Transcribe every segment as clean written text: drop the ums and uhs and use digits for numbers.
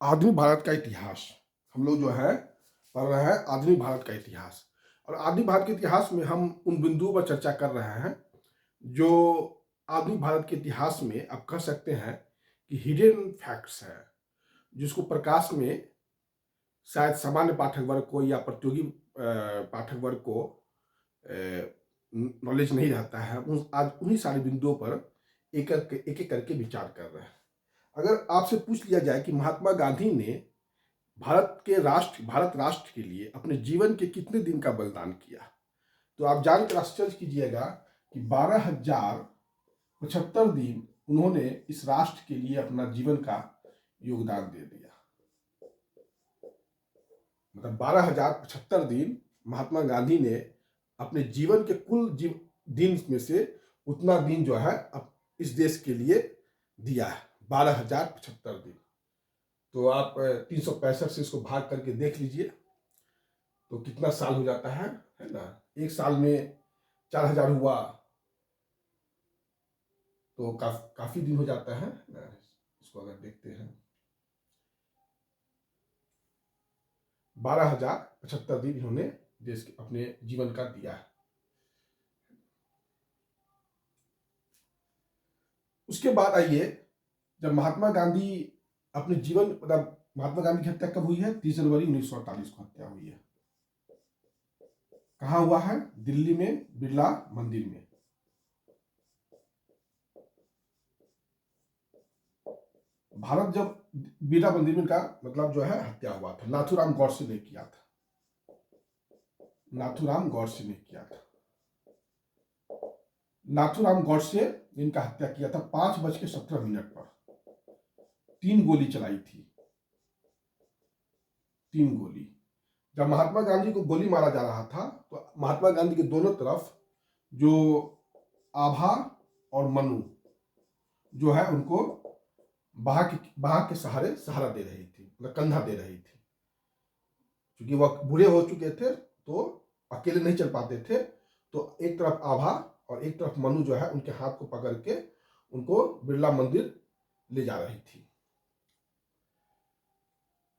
आधुनिक भारत का इतिहास हम लोग जो है पढ़ रहे हैं। आधुनिक भारत का इतिहास और आधुनिक भारत के इतिहास में हम उन बिंदुओं पर चर्चा कर रहे हैं जो आधुनिक भारत के इतिहास में आप कह सकते हैं कि हिडन फैक्ट्स है, जिसको प्रकाश में शायद सामान्य पाठक वर्ग को या प्रतियोगी पाठक वर्ग को नॉलेज नहीं रहता है। आज उन्हीं सारे बिंदुओं पर एक एक करके विचार कर रहे हैं। अगर आपसे पूछ लिया जाए कि महात्मा गांधी ने भारत राष्ट्र के लिए अपने जीवन के कितने दिन का बलिदान किया, तो आप जानकर आश्चर्य कीजिएगा कि 12,075 दिन उन्होंने इस राष्ट्र के लिए अपना जीवन का योगदान दे दिया। मतलब 12,075 दिन महात्मा गांधी ने अपने जीवन के कुल दिन में से उतना दिन जो है अब इस देश के लिए दिया है। 12,075 दिन, तो आप 365 से इसको भाग करके देख लीजिए तो कितना साल हो जाता है ना। एक साल में 4,000 हुआ तो काफी दिन हो जाता है ना। इसको अगर देखते हैं 12,075 दिन इन्होंने देश के अपने जीवन का दिया है। उसके बाद आइए, जब महात्मा गांधी अपने जीवन मतलब महात्मा गांधी की हत्या कब हुई है? 30 जनवरी 1948 को हत्या हुई है। कहाँ हुआ है? दिल्ली में बिरला मंदिर में। भारत जब बिरला मंदिर में का मतलब जो है हत्या हुआ था, नाथूराम गौडसे ने किया था। नाथूराम गौडसे ने किया था। नाथूराम गौडसे ने इनका हत्या किया था 5:17 पर। 3 गोली चलाई थी, 3 गोली। जब महात्मा गांधी को गोली मारा जा रहा था तो महात्मा गांधी के दोनों तरफ जो आभा और मनु जो है उनको बाह के सहारे सहारा दे रही थी, मतलब कंधा दे रही थी। क्योंकि वह बूढ़े हो चुके थे तो अकेले नहीं चल पाते थे, तो एक तरफ आभा और एक तरफ मनु जो है उनके हाथ को पकड़ के उनको बिरला मंदिर ले जा रही थी।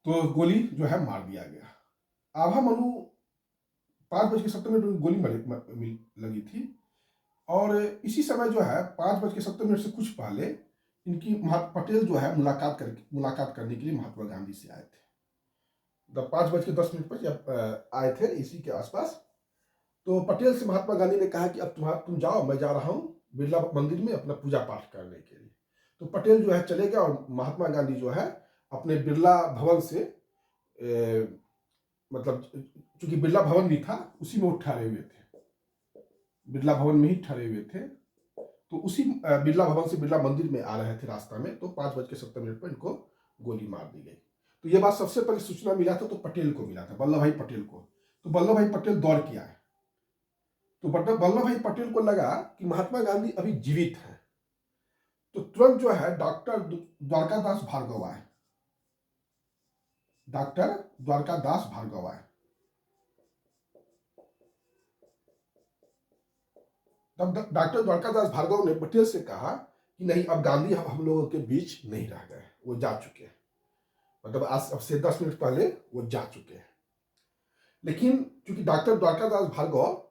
तो गोली जो है मार दिया गया। आभा मनु 5:17 गोली लगी थी। और इसी समय जो है 5:17 से कुछ पहले इनकी पटेल जो है मुलाकात करने के लिए महात्मा गांधी से आए थे। जब 5:10 पर जब आए थे इसी के आसपास, तो पटेल से महात्मा गांधी ने कहा कि अब तुम जाओ, मैं जा रहा हूँ बिरला मंदिर में अपना पूजा पाठ करने के लिए। तो पटेल जो है चले गए और महात्मा गांधी जो है अपने बिरला भवन से मतलब चूंकि बिरला भवन भी था उसी में वो ठहरे हुए थे, बिरला भवन में ही ठहरे हुए थे। तो उसी बिरला भवन से बिरला मंदिर में आ रहे थे रास्ता में, तो 5:17 पर इनको गोली मार दी गई। तो ये बात सबसे पहले सूचना मिला था तो पटेल को मिला था, वल्लभ भाई पटेल को। तो वल्लभ भाई पटेल दौड़ के आए। तो वल्लभ भाई पटेल को लगा कि महात्मा गांधी अभी जीवित हैं, तो तुरंत जो है डॉक्टर द्वारकादास भार्गव आए। डॉक्टर द्वारकादास भार्गव आए। तब डॉक्टर द्वारकादास भार्गव ने पटेल से कहा कि नहीं, अब गांधी हम लोगों के बीच नहीं रह गए, वो जा चुके हैं। मतलब आज अब से 10 मिनट पहले वो जा चुके हैं। लेकिन चूंकि डॉक्टर द्वारकादास भार्गव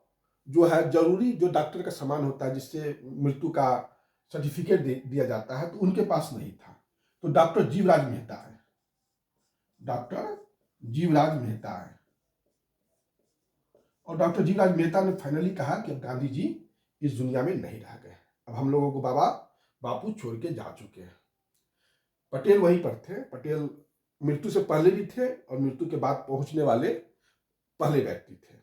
जो है जरूरी जो डॉक्टर का सामान होता है जिससे मृत्यु का सर्टिफिकेट दिया जाता है, तो उनके पास नहीं था। तो डॉक्टर जीवराज मेहता है, डॉक्टर जीवराज मेहता है। और डॉक्टर जीवराज मेहता ने फाइनली कहा कि अब गांधी जी इस दुनिया में नहीं रह गए, अब हम लोगों को बापू छोड़ के जा चुके हैं। पटेल वहीं पर थे। पटेल मृत्यु से पहले भी थे और मृत्यु के बाद पहुंचने वाले पहले व्यक्ति थे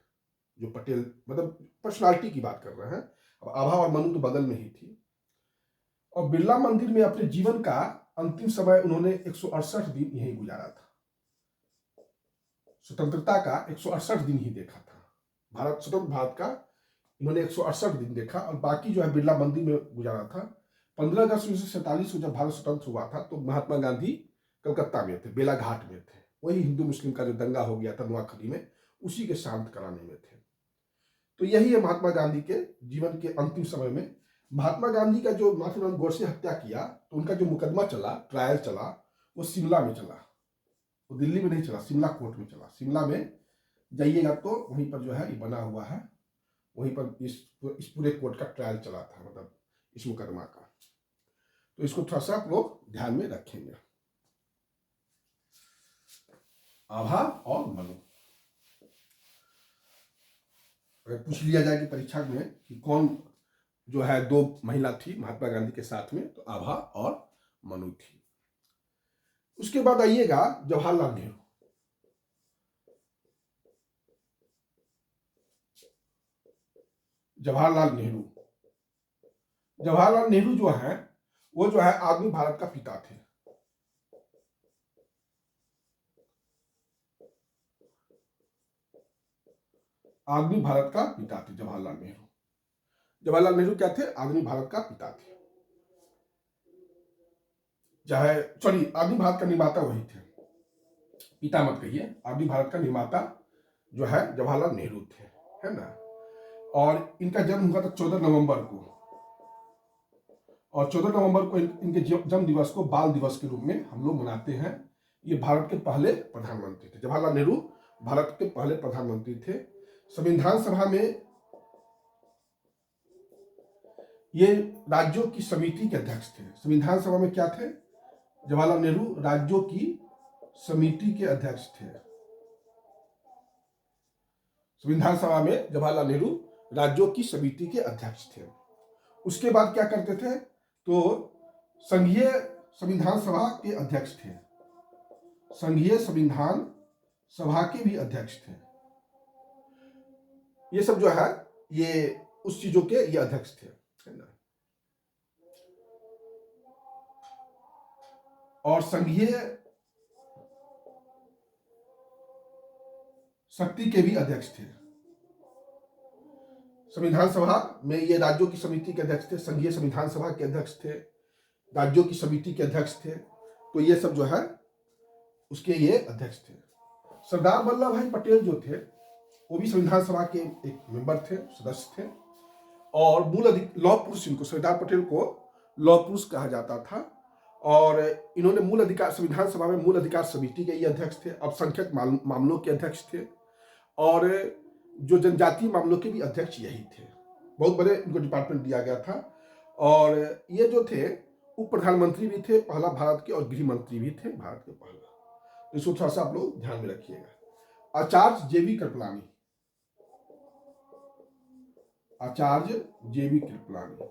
जो पटेल मतलब पर्सनालिटी की बात कर रहे हैं। अब आभा और मनु तो बगल में ही थी। और बिरला मंदिर में अपने जीवन का अंतिम समय उन्होंने 168 दिन यहीं गुजारा था। स्वतंत्रता का 168 दिन ही देखा था। स्वतंत्र भारत का इन्होंने 168 दिन देखा और बाकी जो है बिरला मंदिर में गुजारा था। 15 अगस्त 1947 को जब भारत स्वतंत्र हुआ था तो महात्मा गांधी कलकत्ता में थे, बेलाघाट में थे। वही हिंदू मुस्लिम का जो दंगा हो गया था नोआखली में, उसी के शांत कराने में थे। तो यही है महात्मा गांधी के जीवन के अंतिम समय में। महात्मा गांधी का जो नाथूराम गोडसे हत्या किया तो उनका जो मुकदमा चला, ट्रायल चला, वो शिमला में चला। वो दिल्ली में नहीं चला, शिमला कोर्ट में चला। शिमला में जाइएगा तो वहीं पर जो है ये बना हुआ है, वहीं पर इस पूरे कोर्ट का ट्रायल चला था, मतलब इस मुकदमा का। तो इसको थोड़ा सा आप लोग ध्यान में रखेंगे। आभा और मनु, अगर पूछ लिया जाए कि परीक्षा में कि कौन जो है दो महिला थी महात्मा गांधी के साथ में, तो आभा और मनु थी। उसके बाद आइएगा जवाहरलाल नेहरू। जवाहरलाल नेहरू, जवाहरलाल नेहरू जो है वो जो है आधुनिक भारत का पिता थे। आधुनिक भारत का पिता थे जवाहरलाल नेहरू। जवाहरलाल नेहरू क्या थे? आधुनिक भारत का पिता थे, चाहे सॉरी आधुनिक भारत का निर्माता वही थे, पिता मत कहिए। आधुनिक भारत का निर्माता जो है जवाहरलाल नेहरू थे, है ना। और इनका जन्म हुआ था 14 नवंबर को, और 14 नवंबर को इनके जन्म दिवस को बाल दिवस के रूप में हम लोग मनाते हैं। ये भारत के पहले प्रधानमंत्री थे। जवाहरलाल नेहरू भारत के पहले प्रधानमंत्री थे। संविधान सभा में ये राज्यों की समिति के अध्यक्ष थे। संविधान सभा में क्या थे? जवाहरलाल नेहरू राज्यों की समिति के अध्यक्ष थे। संविधान सभा में जवाहरलाल नेहरू राज्यों की समिति के अध्यक्ष थे। उसके बाद क्या करते थे? तो संघीय संविधान सभा के अध्यक्ष थे। संघीय संविधान सभा के भी अध्यक्ष थे। ये सब जो है ये उस चीजों के ये अध्यक्ष थे, है ना। और संघीय शक्ति के भी अध्यक्ष थे। संविधान सभा में ये राज्यों की समिति के अध्यक्ष थे, संघीय संविधान सभा के अध्यक्ष थे, राज्यों की समिति के अध्यक्ष थे। तो ये सब जो है उसके ये अध्यक्ष थे। सरदार वल्लभ भाई पटेल जो थे वो भी संविधान सभा के एक मेंबर थे, सदस्य थे। और मूल लौह पुरुष, इनको सरदार पटेल को लौह पुरुष कहा जाता था। और इन्होंने मूल अधिकार संविधान सभा में मूल अधिकार समिति के ये अध्यक्ष थे, अल्पसंख्यक मामलों के अध्यक्ष थे, और जो जनजातीय मामलों के भी अध्यक्ष यही थे। बहुत बड़े इनको डिपार्टमेंट दिया गया था। और ये जो थे उप प्रधानमंत्री भी थे पहला भारत के, और गृह मंत्री भी थे भारत के पहला। इसको थोड़ा सा आप लोग ध्यान में रखिएगा। आचार्य जेबी कृपलानी, आचार्य जेबी कृपलानी,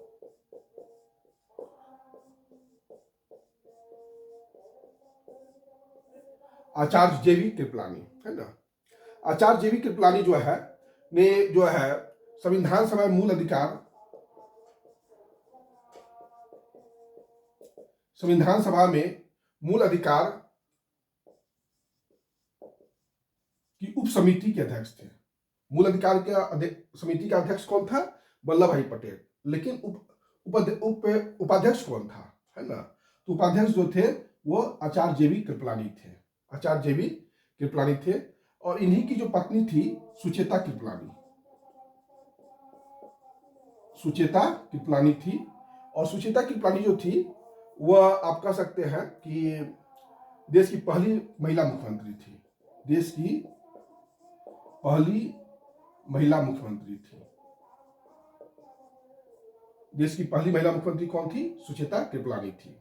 आचार्य जेबी कृपलानी, है ना। आचार्य जेबी कृपलानी जो है ने जो है संविधान सभा में मूल अधिकार, संविधान सभा में मूल अधिकार की उप समिति के अध्यक्ष थे। मूल अधिकार के समिति का अध्यक्ष कौन था? वल्लभ भाई पटेल। लेकिन उपाध्यक्ष कौन था, है ना। तो उपाध्यक्ष जो थे वो आचार्य जेबी कृपलानी थे। आचार्य जेबी कृपलानी थे। और इन्हीं की जो पत्नी थी सुचेता कृपलानी, सुचेता कृपलानी थी। और सुचेता कृपलानी जो थी वह आप कह सकते हैं कि देश की पहली महिला मुख्यमंत्री थी। देश की पहली महिला मुख्यमंत्री थी। देश की पहली महिला मुख्यमंत्री कौन थी? सुचेता कृपलानी थी।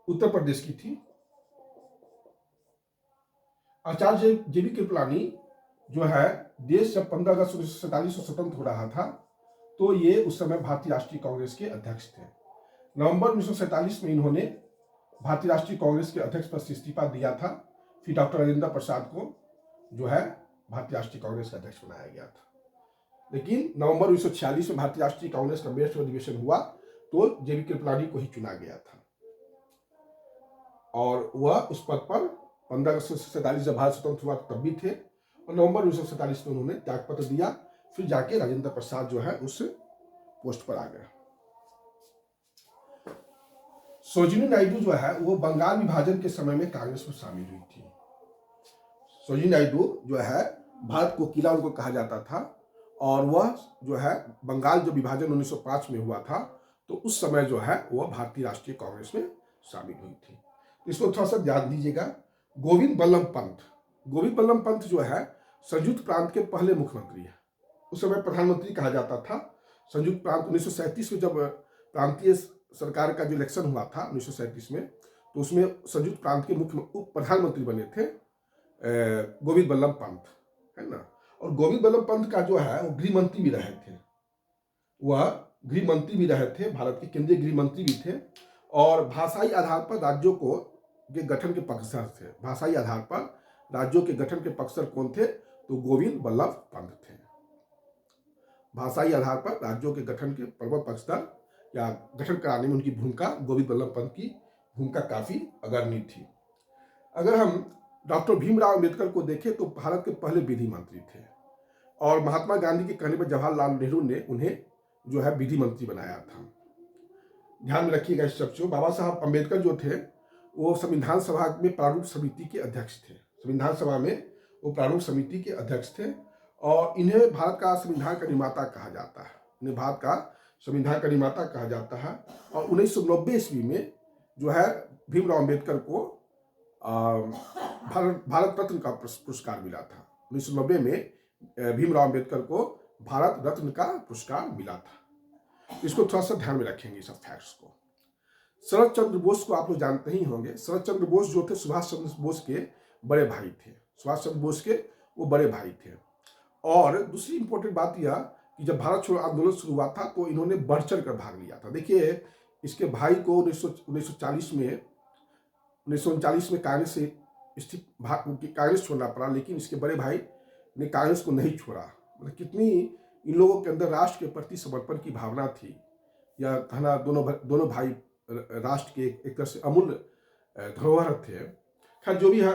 उत्तर प्रदेश की थी। आचार्य जेबी कृपलानी जो है देश जब 15 अगस्त 1947 को स्वतंत्र हो रहा था तो ये उस समय भारतीय राष्ट्रीय कांग्रेस के अध्यक्ष थे। नवंबर 1947 में इन्होंने भारतीय राष्ट्रीय कांग्रेस के अध्यक्ष पद से इस्तीफा दिया था। फिर डॉक्टर राजेंद्र प्रसाद को जो है भारतीय राष्ट्रीय कांग्रेस का अध्यक्ष बनाया गया था। लेकिन नवंबर 1946 में भारतीय राष्ट्रीय कांग्रेस का मेरठ में अधिवेशन हुआ तो जेबी कृपलानी को ही चुना गया था। और वह उस पद पर 15 अगस्त 1947 जब भारत स्वतंत्र हुआ तब भी थे। और नवंबर 1947 में उन्होंने त्यागपत्र दिया। फिर जाके राजेंद्र प्रसाद जो है उस पोस्ट पर आ गया। सरोजिनी नायडू जो है वो बंगाल विभाजन के समय में कांग्रेस में शामिल हुई थी। सरोजिनी नायडू जो है भारत को किला उनको कहा जाता था। और वह जो है बंगाल जो विभाजन 1905 में हुआ था तो उस समय जो है वह भारतीय राष्ट्रीय कांग्रेस में शामिल हुई थी। इसको थोड़ा सा ध्यान दीजिएगा। गोविंद बल्लभ पंत। गोविंद बल्लभ पंत जो है संयुक्त प्रांत के पहले मुख्यमंत्री है। उस समय प्रधानमंत्री कहा जाता था। संयुक्त प्रांत 1937 में जब प्रांतीय सरकार का जो इलेक्शन हुआ था 1937 में, तो उसमें संयुक्त प्रांत के मुख्य उप प्रधानमंत्री बने थे गोविंद बल्लभ पंत, है ना। और गोविंद बल्लभ पंत का जो है वो गृह मंत्री भी रहे थे। वह गृह मंत्री भी रहे थे, भारत के केंद्रीय गृह मंत्री भी थे। और भाषाई आधार पर राज्यों को के गठन के पक्षधर थे। भाषाई आधार पर राज्यों के गठन के पक्षधर कौन थे? तो गोविंद बल्लभ पंत थे। भाषाई आधार पर राज्यों के गठन के प्रबल पक्षधर या गठन कराने में उनकी भूमिका, गोविंद बल्लभ पंत की भूमिका काफी अग्रणी थी। अगर हम डॉक्टर भीमराव अम्बेडकर को देखें तो भारत के पहले विधि मंत्री थे। और महात्मा गांधी के कहने पर जवाहरलाल नेहरू ने उन्हें जो है विधि मंत्री बनाया था। ध्यान में रखिएगा इस शब्द को। बाबा साहब अम्बेडकर जो थे वो संविधान सभा में प्रारूप समिति के अध्यक्ष थे। संविधान सभा में वो प्रारूप समिति के अध्यक्ष थे और इन्हें भारत का संविधान का निर्माता कहा जाता है। इन्हें भारत का संविधान का निर्माता कहा जाता है। और 1990 ईस्वी में जो है भीमराव अम्बेडकर को भारत रत्न का पुरस्कार मिला था। 1990 में भीमराव अम्बेडकर को भारत रत्न का पुरस्कार मिला था। इसको थोड़ा सा ध्यान में रखेंगे सब फैक्ट्स को। शरद चंद्र बोस को आप लोग जानते ही होंगे। शरद चंद्र बोस जो थे सुभाष चंद्र बोस के बड़े भाई थे। सुभाष चंद्र बोस के वो बड़े भाई थे। और दूसरी इंपॉर्टेंट बात यह कि जब भारत छोड़ो आंदोलन शुरू हुआ था तो इन्होंने बढ़ चढ़ कर भाग लिया था। देखिए इसके भाई को 1939 में कांग्रेस से कांग्रेस छोड़ना पड़ा, लेकिन इसके बड़े भाई ने कांग्रेस को नहीं छोड़ा। मतलब कितनी इन लोगों के अंदर राष्ट्र के प्रति समर्पण की भावना थी, या कहना दोनों भाई राष्ट्र के एक तरह से अमूल्य धरोहर थे। खैर जो भी है,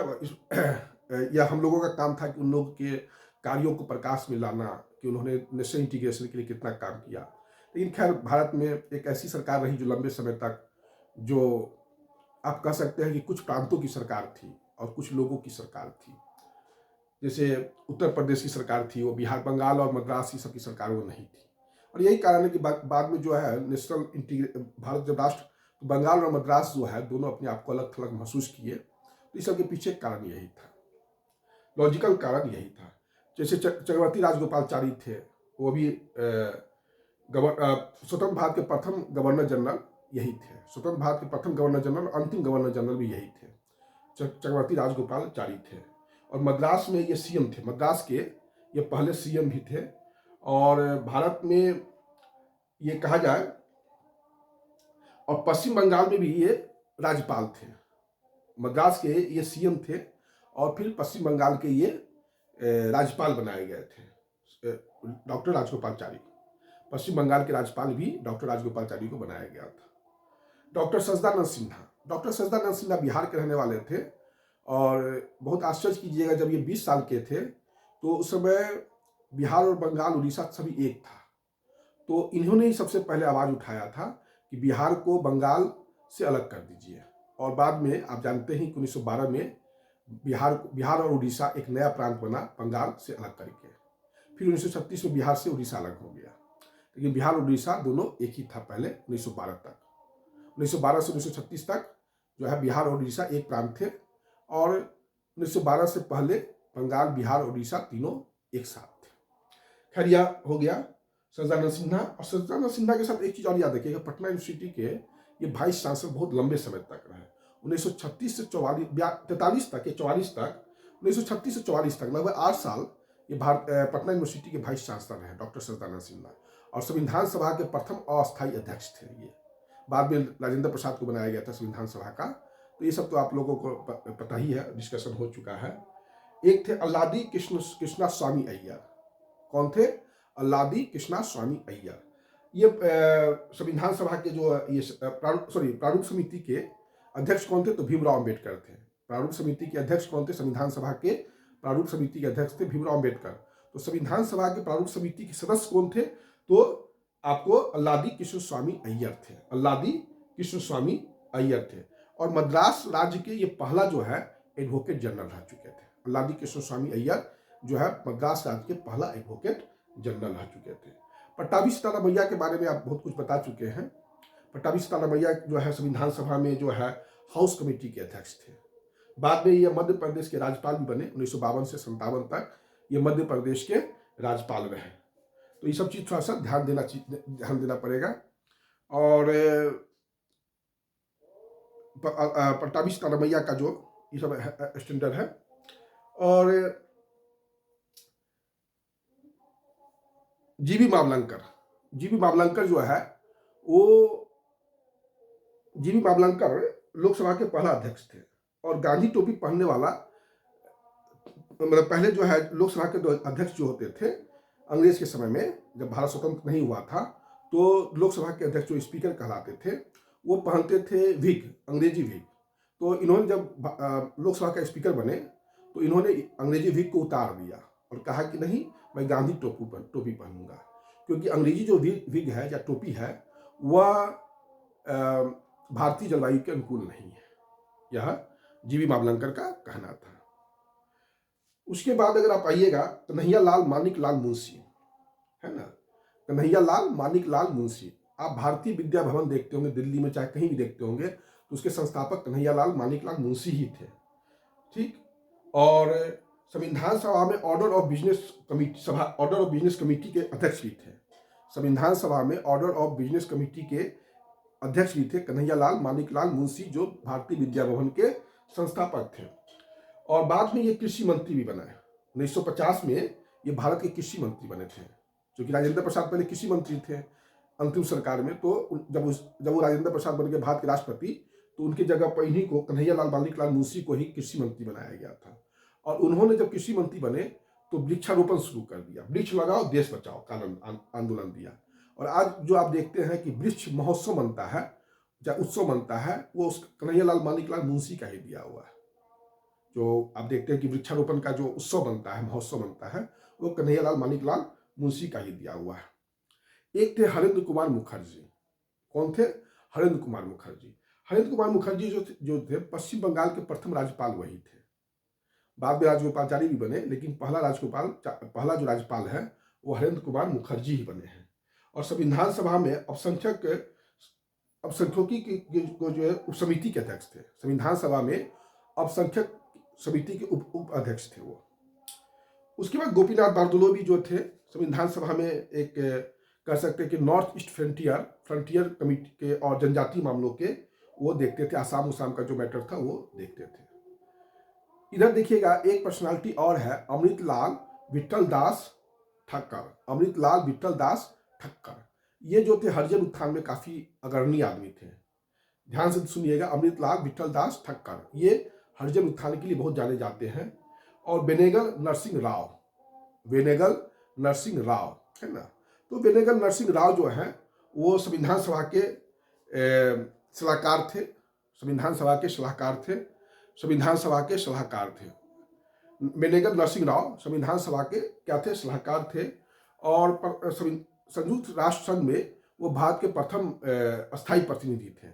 यह हम लोगों का काम था कि उन लोगों के कार्यों को प्रकाश में लाना कि उन्होंने नेशनल इंटीग्रेशन के लिए कितना काम किया। लेकिन खैर भारत में एक ऐसी सरकार रही जो लंबे समय तक, जो आप कह सकते हैं कि कुछ प्रांतों की सरकार थी और कुछ लोगों की सरकार थी। जैसे उत्तर प्रदेश की सरकार थी, वो बिहार, बंगाल और मद्रास की सबकी सरकार वो नहीं थी। और यही कारण है कि बाद में जो है नेशनल भारत जब राष्ट्र, तो बंगाल और मद्रास जो है दोनों अपने आप को अलग थलग महसूस किए। तो इस सब के पीछे कारण यही था, लॉजिकल कारण यही था। जैसे चक्रवर्ती राजगोपालचारी थे, वो भी स्वतंत्र भारत के प्रथम गवर्नर जनरल यही थे। स्वतंत्र भारत के प्रथम गवर्नर जनरल, अंतिम गवर्नर जनरल भी यही थे, चक्रवर्ती राजगोपालचारी थे। और मद्रास में ये सीएम थे, मद्रास के ये पहले सीएम भी थे। और भारत में ये कहा जाए, और पश्चिम बंगाल में भी ये राज्यपाल थे। मद्रास के ये सीएम थे और फिर पश्चिम बंगाल के ये राज्यपाल बनाए गए थे, डॉक्टर राजगोपालचारी। पश्चिम बंगाल के राज्यपाल भी डॉक्टर राजगोपालचारी को बनाया गया था। डॉक्टर सच्चिदानंद सिन्हा, डॉक्टर सच्चिदानंद सिन्हा बिहार के रहने वाले थे। और बहुत आश्चर्य कीजिएगा, जब ये 20 साल के थे तो उस समय बिहार और बंगाल, उड़ीसा सभी एक था। तो इन्होंने ही सबसे पहले आवाज़ उठाया था कि बिहार को बंगाल से अलग कर दीजिए। और बाद में आप जानते हैं कि 1912 में बिहार और उड़ीसा एक नया प्रांत बना बंगाल से अलग करके। फिर 1936 में बिहार से उड़ीसा अलग हो गया, लेकिन बिहार और उड़ीसा दोनों एक ही था पहले 1912 तक। 1912 से 1936 तक जो है बिहार और उड़ीसा एक प्रांत थे। और 1912 से पहले बंगाल, बिहार और उड़ीसा तीनों एक साथ थे। खैर यह हो गया सच्चिदानंद सिन्हा। और सच्चिदानंद सिन्हा के साथ एक चीज और याद रखिएगा, पटना यूनिवर्सिटी के ये वाइस चांसलर बहुत लंबे समय तक रहे। 1936 से 43 तक, 44 तक, 1936 से 44 तक लगभग 8 साल ये पटना यूनिवर्सिटी के वाइस चांसलर रहे डॉक्टर सच्चिदानंद सिन्हा। और संविधान सभा के प्रथम अस्थायी अध्यक्ष थे ये। बाद में राजेंद्र प्रसाद को बनाया गया था संविधान सभा का। तो ये सब तो आप लोगों को पता ही है, डिस्कशन हो चुका है। एक थे अल्लादी कृष्णा स्वामी अय्यर। कौन थे? अल्लादी कृष्णा स्वामी अय्यर। ये संविधान सभा के जो ये प्रारूप समिति के अध्यक्ष कौन थे? तो भीमराव अम्बेडकर थे। प्रारूप समिति के अध्यक्ष कौन थे? संविधान सभा के प्रारूप समिति के अध्यक्ष थे भीमराव अम्बेडकर। तो संविधान सभा के प्रारूप समिति के सदस्य कौन थे? तो आपको अल्लादी कृष्ण स्वामी अय्यर थे। अल्लादी कृष्ण स्वामी अय्यर थे। और मद्रास राज्य के ये पहला जो है एडवोकेट जनरल रह चुके थे। अल्लादी कृष्ण स्वामी अय्यर जो है मद्रास राज्य के पहला एडवोकेट जनरल रह चुके थे। पट्टाभी सीतारामैया के बारे में आप बहुत कुछ बता चुके हैं। पट्टाभी सीतारामैया जो है संविधान सभा में जो है हाउस कमेटी के अध्यक्ष थे। बाद में ये मध्य प्रदेश के राज्यपाल भी बने, 1952 से 57 तक ये मध्य प्रदेश के राज्यपाल रहे। तो ये सब चीज़ थोड़ा सा ध्यान देना पड़ेगा। और पट्टाभी सितारमैया का जो ये सब स्टैंडर्ड है। और जीबी मावलंकर जो है वो जीबी मावलंकर लोकसभा के पहला अध्यक्ष थे और गांधी टोपी पहनने वाला, मतलब पहले जो है लोकसभा के दो अध्यक्ष जो होते थे अंग्रेज के समय में, जब भारत स्वतंत्र नहीं हुआ था, तो लोकसभा के अध्यक्ष जो स्पीकर कहलाते थे वो पहनते थे विग, अंग्रेजी विग। तो इन्होंने जब लोकसभा का स्पीकर बने तो इन्होंने अंग्रेजी विग को उतार दिया और कहा कि नहीं, मैं गांधी टोपी पहनूंगा, क्योंकि अंग्रेजी जो विग है या टोपी है वह भारतीय जलवायु के अनुकूल नहीं है। यह जीबी मावलंकर का कहना था। उसके बाद अगर आप आइएगा कन्हैया लाल मानिक लाल मुंशी, है ना, कन्हैया लाल मानिक लाल मुंशी। आप भारतीय विद्या भवन देखते होंगे दिल्ली में, चाहे कहीं भी देखते होंगे, तो उसके संस्थापक कन्हैया लाल मानिक लाल मुंशी ही थे। ठीक। और संविधान सभा में ऑर्डर ऑफ बिजनेस कमेटी के अध्यक्ष भी थे। संविधान सभा में ऑर्डर ऑफ बिजनेस कमेटी के अध्यक्ष भी थे कन्हैया लाल मानिक लाल मुंशी, जो भारतीय विद्या भवन के संस्थापक थे। और बाद में ये कृषि मंत्री भी बना। 1950 में ये भारत के कृषि मंत्री बने थे, क्योंकि राजेंद्र प्रसाद पहले कृषि मंत्री थे अंतिम सरकार में। तो जब वो राजेंद्र प्रसाद बन गए भारत के राष्ट्रपति, तो उनकी जगह पर इन्हीं को, कन्हैया लाल मानिक लाल मुंशी को ही कृषि मंत्री बनाया गया था। और उन्होंने जब कृषि मंत्री बने तो वृक्षारोपण शुरू कर दिया, वृक्ष लगाओ देश बचाओ का आंदोलन दिया। और आज जो आप देखते हैं कि वृक्ष महोत्सव बनता है या उत्सव बनता है, वो उस कन्हैया लाल मानिक लाल मुंशी का ही दिया हुआ है। जो आप देखते हैं कि वृक्षारोपण का जो उत्सव बनता है, महोत्सव बनता है, वो कन्हैया लाल मानिक लाल मुंशी का ही दिया हुआ है। एक थे हरेंद्र कुमार मुखर्जी। कौन थे? हरेंद्र कुमार मुखर्जी। हरेंद्र कुमार मुखर्जी जो थे पश्चिम बंगाल के प्रथम राज्यपाल वही थे। बाद में राजगोपालचारी भी बने, लेकिन पहला जो राज्यपाल है वो हरेंद्र कुमार मुखर्जी ही बने हैं। और संविधान सभा में अल्पसंख्यकों की जो है उप समिति के अध्यक्ष थे। संविधान सभा में अल्पसंख्यक समिति के उप अध्यक्ष थे वो। उसके बाद गोपीनाथ बारदोलोई भी जो थे संविधान सभा में एक कह सकते हैं कि नॉर्थ ईस्ट फ्रंटियर कमिटी के और जनजातीय मामलों के वो देखते थे। आसाम का जो मैटर था वो देखते थे। इधर देखिएगा एक पर्सनालिटी और है, अमृतलाल विट्ठल दास ठक्कर। ये जो थे हरिजन उत्थान में काफी अग्रणी आदमी थे। ध्यान से सुनिएगा, अमृतलाल विट्ठल दास ठक्कर ये हरिजन उत्थान के लिए बहुत जाने जाते हैं। और बेनेगल नरसिंह राव है ना। तो बेनेगल नरसिंह राव जो है वो संविधान सभा के सलाहकार थे। बेनेगल नरसिंह राव संविधान सभा के क्या थे? सलाहकार थे। और संयुक्त राष्ट्र संघ में वो भारत के प्रथम अस्थायी प्रतिनिधि थे।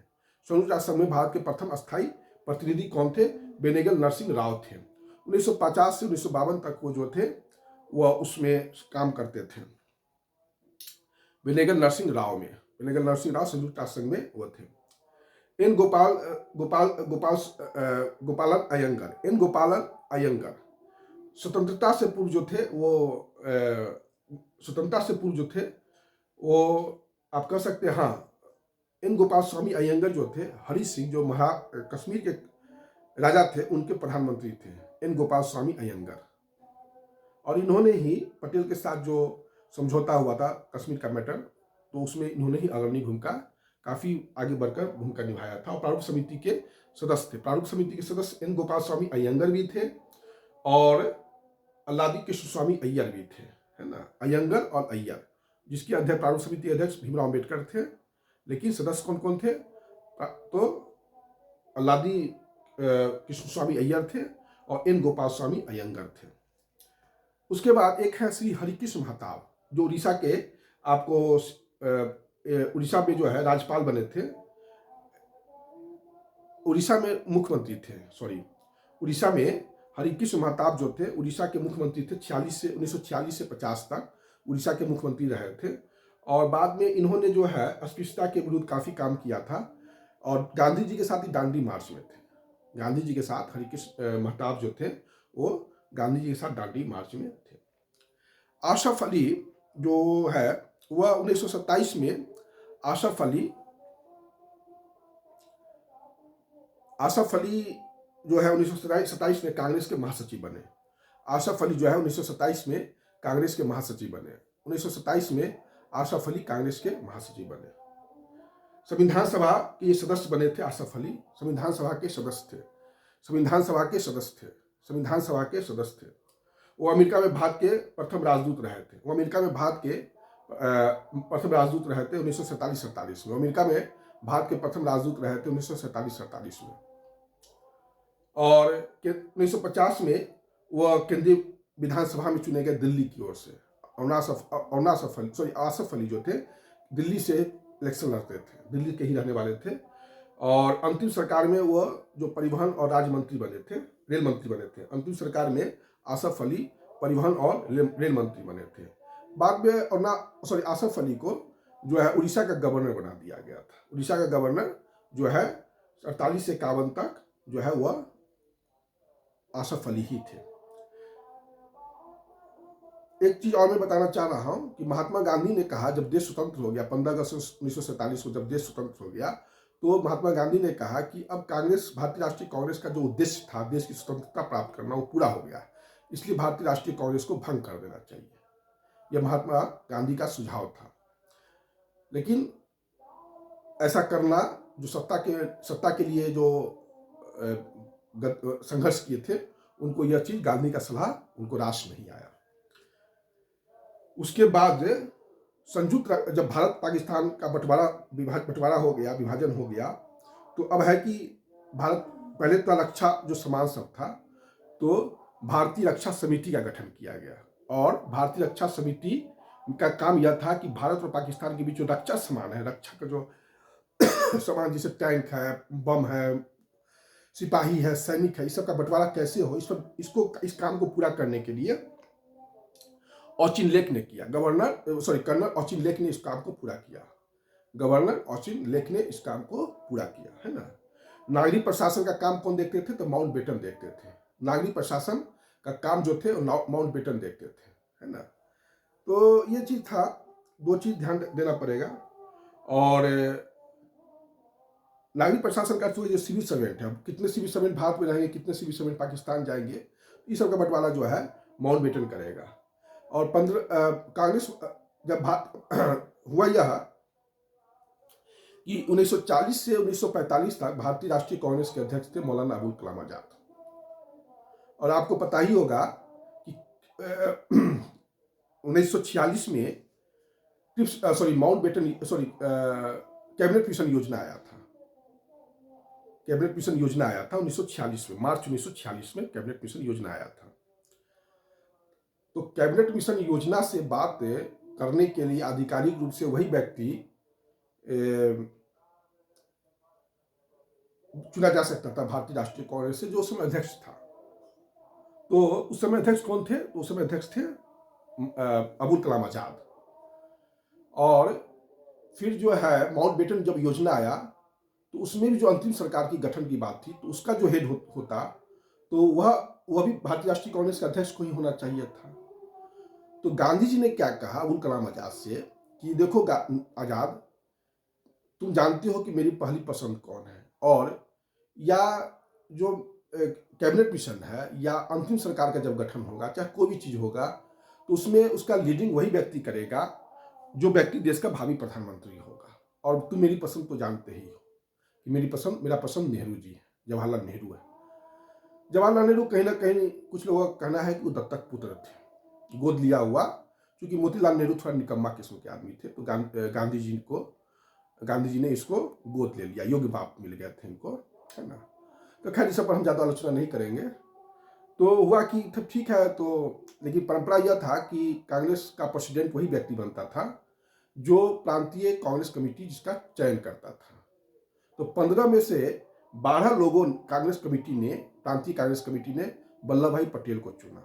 संयुक्त राष्ट्र संघ में भारत के प्रथम अस्थायी प्रतिनिधि कौन थे? बेनेगल नरसिंह राव थे। 1950 से 1952 तक वो जो थे वह उसमें काम करते थे। बेनेगल नरसिंह राव संयुक्त राष्ट्र संघ में वो थे। एन गोपालन अयंगर स्वतंत्रता से पूर्व जो थे वो आप कह सकते हैं, हाँ, एन गोपाल स्वामी अयंगर जो थे हरि सिंह जो कश्मीर के राजा थे उनके प्रधानमंत्री थे, एन गोपाल स्वामी अयंगर। और इन्होंने ही पटेल के साथ जो समझौता हुआ था कश्मीर का मैटर, तो उसमें इन्होंने ही अग्रणी भूमिका, काफी आगे बढ़कर भूमिका निभाया था। और प्रारूप समिति के सदस्य एन गोपाल स्वामी अयंगर भी थे और अल्लादी कृष्ण स्वामी अय्यर भी थे, है ना। अयंगर और अय्यर, जिसके अध्यक्ष प्रारूप समिति अध्यक्ष भीमराव अम्बेडकर थे, लेकिन सदस्य कौन कौन थे? तो अल्लादी कृष्ण स्वामी अय्यर थे और एन गोपाल स्वामी अयंगर थे। उसके बाद एक है श्री हरिकृष्ण महताब, जो उड़ीसा के आपको उड़ीसा में जो है राज्यपाल बने थे, उड़ीसा में मुख्यमंत्री थे, उड़ीसा में हरिकृष्ण महताब जो थे उड़ीसा के मुख्यमंत्री थे। 1946 से 50 तक उड़ीसा के मुख्यमंत्री रहे थे। और बाद में इन्होंने जो है अस्पृश्यता के विरुद्ध काफी काम किया था और गांधी जी के साथ ही दांडी मार्च में थे। गांधी जी के साथ हरिकृष्ण महताब जो थे वो गांधी जी के साथ दांडी मार्च में थे। आशफ अली जो है वह 1927 में आसफ अली आसफ अली जो है 1927 में कांग्रेस के महासचिव बने। आसफ अली जो है 1927 में कांग्रेस के महासचिव बने। 1927 में आसफ अली कांग्रेस के महासचिव बने। संविधान सभा के सदस्य बने थे आसफ अली, संविधान सभा के सदस्य थे, संविधान सभा के सदस्य थे, संविधान सभा के सदस्य थे। वो अमेरिका में भारत के प्रथम राजदूत रहे थे। वो अमेरिका में भारत के प्रथम राजदूत रहे थे 1947-47 में। अमेरिका में भारत के प्रथम राजदूत रहे थे 1947-47 में। और 1950 में वह केंद्रीय विधानसभा में चुने गए दिल्ली की ओर से। आसफ अली जो थे दिल्ली से इलेक्शन लड़ते थे, दिल्ली के ही रहने वाले थे। और अंतिम सरकार में वह जो परिवहन और राज्य मंत्री बने थे, रेल मंत्री बने थे। अंतिम सरकार में आसफ अली परिवहन और रेल मंत्री बने थे। बाद में आसफ अली को जो है उड़ीसा का गवर्नर बना दिया गया था। उड़ीसा का गवर्नर जो है 48 से 51 तक जो है वह आसफ अली ही थे। एक चीज और मैं बताना चाह रहा हूं कि महात्मा गांधी ने कहा, जब देश स्वतंत्र हो गया 15 अगस्त 1947 को, जब देश स्वतंत्र हो गया तो महात्मा गांधी ने कहा कि अब कांग्रेस, भारतीय राष्ट्रीय कांग्रेस का जो उद्देश्य था देश की स्वतंत्रता प्राप्त करना, वो पूरा हो गया, इसलिए भारतीय राष्ट्रीय कांग्रेस को भंग कर देना चाहिए। यह महात्मा गांधी का सुझाव था। लेकिन ऐसा करना, जो सत्ता के लिए जो संघर्ष किए थे, उनको यह चीज, गांधी का सलाह उनको रास नहीं आया। उसके बाद संयुक्त, जब भारत पाकिस्तान का बंटवारा हो गया, विभाजन हो गया, तो अब है कि भारत, पहले तो रक्षा जो सामान सब था, तो भारतीय रक्षा समिति का गठन किया गया। और भारतीय रक्षा समिति का काम यह था कि भारत और पाकिस्तान के बीच जो रक्षा सामान है, रक्षा का जो सामान, जैसे टैंक है, बम है, सिपाही है, सैनिक है, इस सब का बंटवारा कैसे हो, इस काम को पूरा करने के लिए ऑचिन लेक ने किया। कर्नल ऑचिन लेक ने इस काम को पूरा किया। गवर्नर ऑचिन लेक ने इस काम को पूरा किया, है ना। नागरिक प्रशासन का काम कौन देखते थे? तो माउंटबेटन देखते थे। नागरिक प्रशासन का काम जो थे माउंटबेटन देखते थे, है ना। तो ये चीज था, दो चीज ध्यान देना पड़ेगा। और नागरिक प्रशासन का जो सिविल सर्वेंट है, कितने सिविल सर्वेंट भारत में रहेंगे, कितने सिविल सर्वेंट पाकिस्तान जाएंगे, इस सब का बंटवारा जो है माउंटबेटन करेगा। और कांग्रेस जब हुआ यह कि 1940 से 1945 तक भारतीय राष्ट्रीय कांग्रेस के अध्यक्ष थे मौलाना अबुल कलाम आजाद। और आपको पता ही होगा कि 1946 में कैबिनेट मिशन योजना आया था। कैबिनेट मिशन योजना आया था 1946 में, मार्च 1946 में कैबिनेट मिशन योजना आया था। तो कैबिनेट मिशन योजना से बात करने के लिए आधिकारिक रूप से वही व्यक्ति चुना जा सकता था भारतीय राष्ट्रीय कांग्रेस से, जो उस समय अध्यक्ष था। तो उस समय अध्यक्ष कौन थे? तो उस समय अध्यक्ष थे अबुल कलाम आजाद। और फिर जो है माउंटबेटन जब योजना आया, तो उसमें भी जो अंतिम सरकार की गठन की बात थी, तो उसका जो हेड होता, तो वह भी भारतीय राष्ट्रीय कांग्रेस के अध्यक्ष को ही होना चाहिए था। तो गांधी जी ने क्या कहा अबुल कलाम आजाद से कि देखो आजाद, तुम जानते हो कि मेरी पहली पसंद कौन है, और या जो कैबिनेट मिशन है या अंतिम सरकार का जब गठन होगा, चाहे कोई भी चीज होगा, तो उसमें उसका लीडिंग वही व्यक्ति करेगा जो व्यक्ति देश का भावी प्रधानमंत्री होगा। और तुम मेरी पसंद को जानते ही हो कि मेरा पसंद नेहरू जी है, जवाहरलाल नेहरू है। जवाहरलाल नेहरू कहीं ना कहीं कुछ लोगों का कहना है कि वो दत्तक पुत्र थे, गोद लिया हुआ, क्योंकि मोतीलाल नेहरू थोड़ा निकम्मा किस्म के आदमी थे, तो गांधी जी ने इसको गोद ले लिया, योग्य बाप मिल गए थे इनको, है ना। तो खैर इस पर हम ज्यादा आलोचना नहीं करेंगे। तो हुआ कि तब ठीक है, तो लेकिन परंपरा यह था कि कांग्रेस का प्रेसिडेंट वही व्यक्ति बनता था जो प्रांतीय कांग्रेस कमेटी जिसका चयन करता था। तो 15 में से 12 लोगों प्रांतीय कांग्रेस कमेटी ने वल्लभ भाई पटेल को चुना।